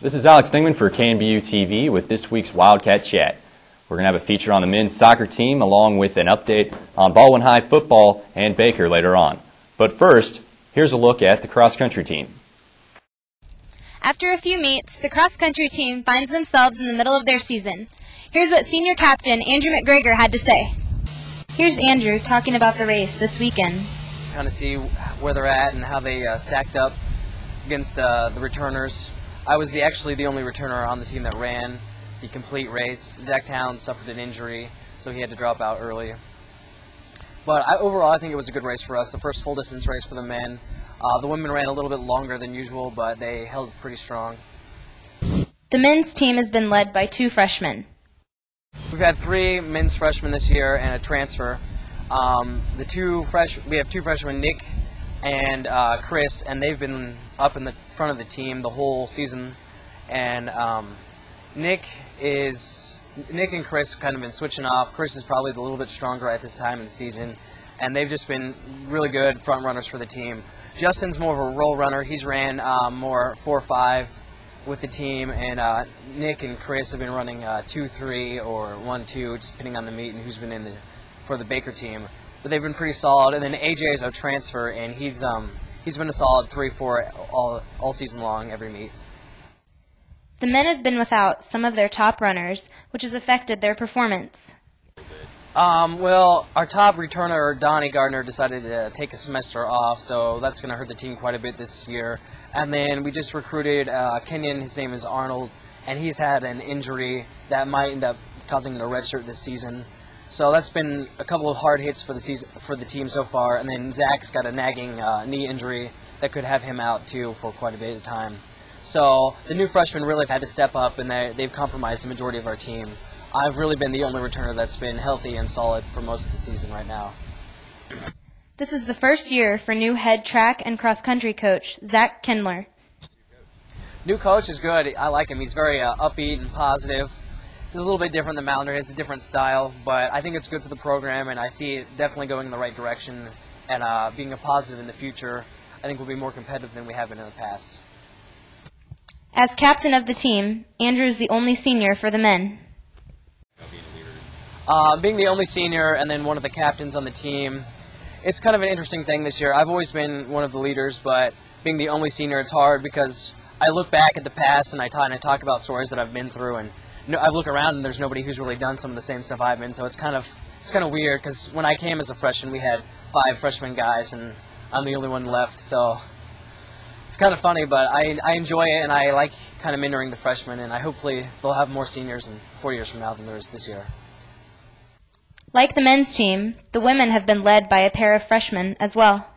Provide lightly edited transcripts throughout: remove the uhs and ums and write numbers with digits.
This is Alex Dingman for KNBU TV with this week's Wildcat Chat. We're going to have a feature on the men's soccer team along with an update on Baldwin High football and Baker later on. But first, here's a look at the cross-country team. After a few meets, the cross-country team finds themselves in the middle of their season. Here's what senior captain Andrew McGregor had to say. Here's Andrew talking about the race this weekend. Kind of see where they're at and how they stacked up against the returners. I was actually the only returner on the team that ran the complete race. Zach Towns suffered an injury, so he had to drop out early. But overall, I think it was a good race for us, the first full-distance race for the men. The women ran a little bit longer than usual, but they held pretty strong. The men's team has been led by 2 freshmen. We've had 3 men's freshmen this year and a transfer. We have 2 freshmen, Nick and Chris, and they've been up in the front of the team the whole season. And Nick and Chris have kind of been switching off. Chris is probably a little bit stronger at this time of the season, and they've just been really good front runners for the team. Justin's more of a roll runner. He's ran more 4-5 with the team, and Nick and Chris have been running 2-3 or 1-2, just depending on the meet and who's been in for the Baker team. But they've been pretty solid. And then AJ is our transfer, and he's been a solid 3-4 all season long, every meet. The men have been without some of their top runners, which has affected their performance. Well, our top returner, Donnie Gardner, decided to take a semester off, so that's going to hurt the team quite a bit this year. And then we just recruited Kenyon, his name is Arnold, and he's had an injury that might end up causing him to redshirt this season. So that's been a couple of hard hits for the team so far. And then Zach's got a nagging knee injury that could have him out too for quite a bit of time. So the new freshmen really have had to step up, and they've compromised the majority of our team. I've really been the only returner that's been healthy and solid for most of the season right now. This is the first year for new head track and cross-country coach, Zach Kindler. New coach is good. I like him. He's very upbeat and positive. He's a little bit different than Mountner. He has a different style, but I think it's good for the program, and I see it definitely going in the right direction and being a positive in the future. I think we'll be more competitive than we have been in the past. As captain of the team, Andrew is the only senior for the men. Being the only senior and then one of the captains on the team, it's kind of an interesting thing this year. I've always been one of the leaders, but being the only senior, it's hard because I look back at the past and I talk about stories that I've been through, and I look around and there's nobody who's really done some of the same stuff I've been. So it's kind of weird because when I came as a freshman, we had 5 freshman guys, and I'm the only one left. So it's kind of funny, but I enjoy it, and I like kind of mentoring the freshmen, and hopefully they'll have more seniors in 4 years from now than there is this year. Like the men's team, the women have been led by a pair of freshmen as well.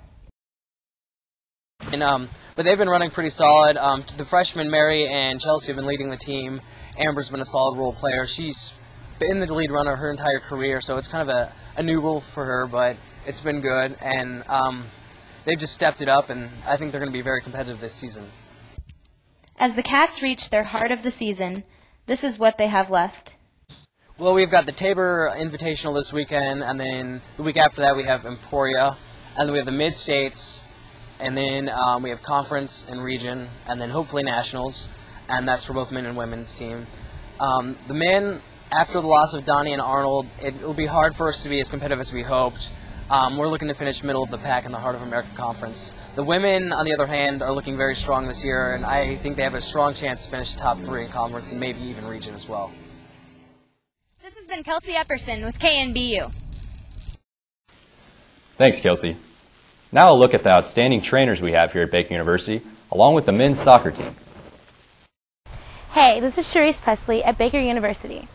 And, but they've been running pretty solid. The freshmen, Mary and Chelsea, have been leading the team. Amber's been a solid role player. She's been the lead runner her entire career, so it's kind of a new role for her, but it's been good. And they've just stepped it up, and I think they're going to be very competitive this season. As the Cats reach their heart of the season, this is what they have left. Well, we've got the Tabor Invitational this weekend, and then the week after that we have Emporia, and then we have the Mid-States, and then we have Conference and Region, and then hopefully Nationals, and that's for both men and women's team. The men, after the loss of Donnie and Arnold, it will be hard for us to be as competitive as we hoped. We're looking to finish middle of the pack in the Heart of America Conference. The women, on the other hand, are looking very strong this year, and I think they have a strong chance to finish top 3 in Conference and maybe even Region as well. This has been Kelsey Epperson with KNBU. Thanks, Kelsey. Now a look at the outstanding trainers we have here at Baker University, along with the men's soccer team. Hey, this is Charisse Presley at Baker University.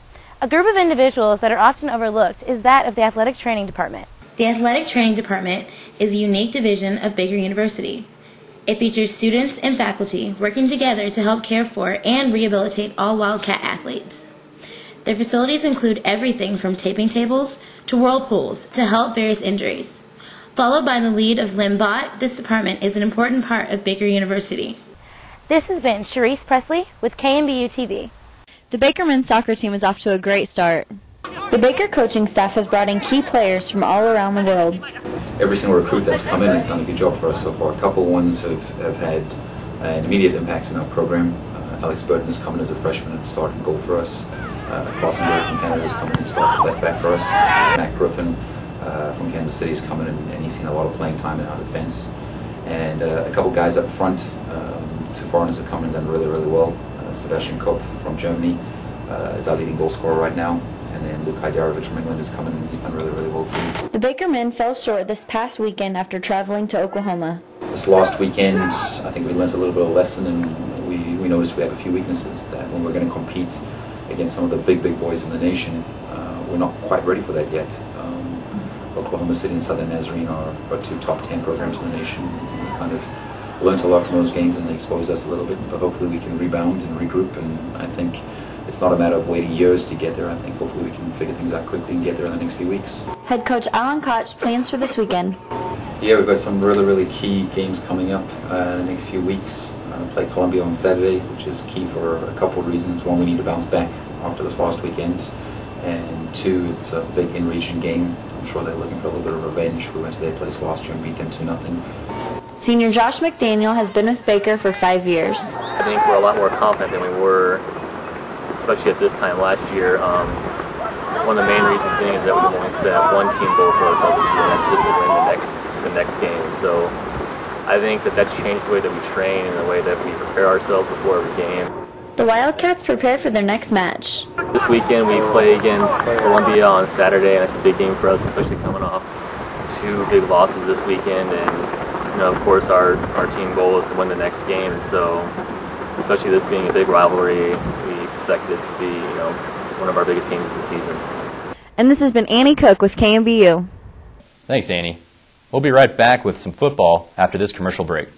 A group of individuals that are often overlooked is that of the Athletic Training Department. The Athletic Training Department is a unique division of Baker University. It features students and faculty working together to help care for and rehabilitate all Wildcat athletes. Their facilities include everything from taping tables to whirlpools to help various injuries. Followed by the lead of Limbot, this department is an important part of Baker University. This has been Charisse Presley with KNBU TV. The Baker men's soccer team is off to a great start. The Baker coaching staff has brought in key players from all around the world. Every single recruit that's come in has done a good job for us so far. A couple ones have had an immediate impact on our program. Alex Burton is coming as a freshman and starting goal for us. Boston from Canada is coming and starts at left back for us. Matt Griffin from Kansas City is coming and he's seen a lot of playing time in our defense. And a couple guys up front, two foreigners have come and done really, really well. Sebastian Koch from Germany is our leading goal scorer right now. And then Luke Hajdarovic from England is coming and he's done really, really well too. The Baker men fell short this past weekend after traveling to Oklahoma. This last weekend, I think we learned a little bit of a lesson, and we noticed we have a few weaknesses that when we're going to compete against some of the big boys in the nation, we're not quite ready for that yet. Oklahoma City and Southern Nazarene are two top 10 programs in the nation. We kind of learned a lot from those games and they exposed us a little bit, but hopefully we can rebound and regroup, and I think it's not a matter of waiting years to get there. I think hopefully we can figure things out quickly and get there in the next few weeks. Head coach Alan Koch plans for this weekend. Yeah, we've got some really, really key games coming up in the next few weeks. Play Columbia on Saturday, which is key for a couple of reasons. One, we need to bounce back after this last weekend, and two, it's a big in-region game. I'm sure they're looking for a little bit of revenge. We went to their place last year and beat them 2-0. Senior Josh McDaniel has been with Baker for 5 years. I think we're a lot more confident than we were, especially at this time last year. One of the main reasons being is that we've only set one team goal for ourselves this year, and that's just to win the next game. So I think that's changed the way that we train and the way that we prepare ourselves before every game. The Wildcats prepared for their next match. This weekend we play against Columbia on Saturday, and it's a big game for us, especially coming off 2 big losses this weekend. And of course our team goal is to win the next game, and so especially this being a big rivalry, we expect it to be one of our biggest games of the season. And this has been Annie Cook with KNBU. Thanks, Annie. We'll be right back with some football after this commercial break.